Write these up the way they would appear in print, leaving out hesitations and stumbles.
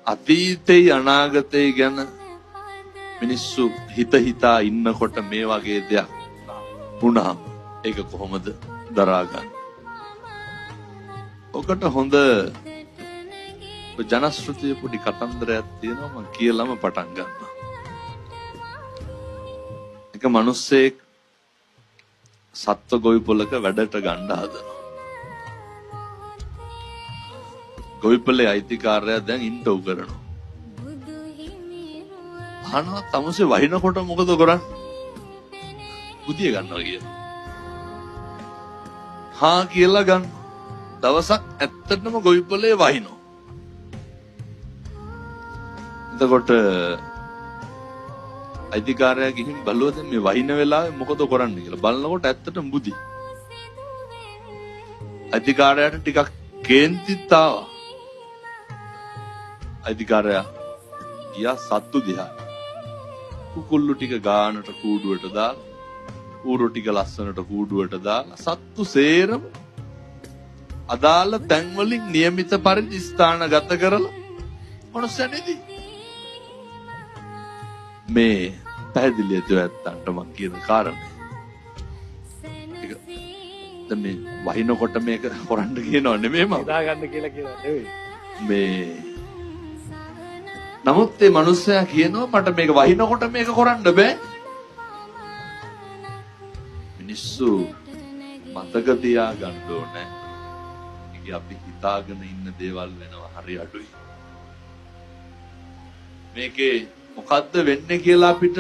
අතීතේ අනාගතේ ගැන මිනිස්සු හිතා ඉන්නකොට මේ වගේ දෙයක් වුණාම ඒක කොහොමද දරා ගන්න? ඔකට හොඳ ජනශ්‍රුතිය පොඩි කතන්දරයක් තියෙනවා මම කියලාම පටන් ගන්නවා. එක මිනිස්සෙක් සත්ව ගොවිපොළක වැඩට ගන්න හදනවා. ගොවිපොළේ අයිතිකාරයා දැන් ඉන්ටර්වයුව කරනවා. අහනවා තමුසේ වහිනකොට මොකද කරන්නේ? බුදිය ගන්නවා කියලා. හා කියලා ගන්න. දවසක් ඇත්තටම ගොවිපොළේ වහිනවා. එතකොට අයිතිකාරයා ගිහින් බලුවා දැන් මේ වහින වෙලාවේ මොකද කරන්නේ කියලා. බලනකොට ඇත්තටම බුදි. අයිතිකාරයාට ටිකක් කේන්තිත් ආවා. අයිතිකාරයා ගියා සත්තු දිහා. කුකුල්ලු ටික ගානට කූඩුවට දාලා, ඌරෝ ටික ලස්සනට කූඩුවට දාලා, සත්තු සේරම අදාළ තැන් වලින් નિયમિત පරිදි ස්ථානගත කරලා මොනසැනේදී මේ පැහැදිලිව ඇත්තන්ට මම කියන කාරණේ. ඒක දැන් මේ වහිනකොට මේක කරන්න කියනව නෙමෙයි මම. දා ගන්න කියලා කියනවා නෙවෙයි. මේ නමුත් මේ මිනිස්සයා කියනවා මට මේක වහිනකොට මේක කරන්න බෑ. මිනිස්සු මතක තියා ගන්න ඕනේ. ඒක අපි හිතාගෙන ඉන්න දේවල් වෙනවා හරි අඩුයි. මේකේ මොකද්ද වෙන්නේ කියලා අපිට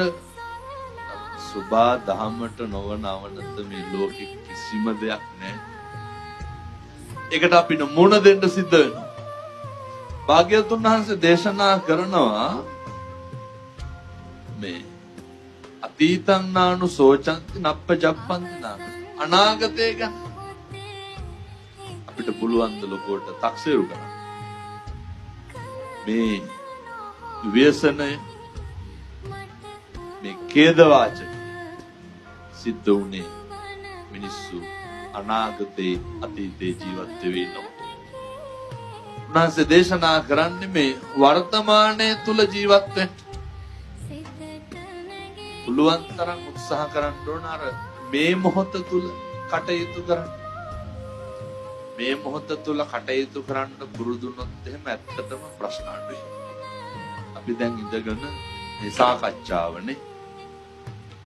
සුභා දහමට නොවන අවනත මේ ලෝකෙ කිසිම දෙයක් නැහැ. ඒකට අපිට මුණ දෙන්න සිද්ධ වෙනවා. භාග්‍යවතුන් වහන්සේ දේශනා කරනවා මේ අතීතං නානු සෝචන්ති නප්පජප්පන්ති නාන අනාගතය ගැන අපිට පුළුවන් ද ලෝකෝට තක්සේරු කරන්න. මේ ව්‍යසනය මේ ඛේදවාචක සිද්ධ වුණේ මිනිස්සු අනාගතේ අතීතේ ජීවත් වෙවි නොකොට. උන්වහන්සේ දේශනා කරන්නේ මේ වර්තමානයේ තුල ජීවත් වෙන්න. පුළුවන් තරම් උත්සාහ කරන්න ඕන අර මේ මොහොත තුල කටයුතු කරන්න. මේ මොහොත තුල කටයුතු කරන්න පුරුදුනොත් එහෙම ඇත්තටම ප්‍රශ්න අඩුයි. අපි දැන් ඉඳගෙන මේ සාකච්ඡාවනේ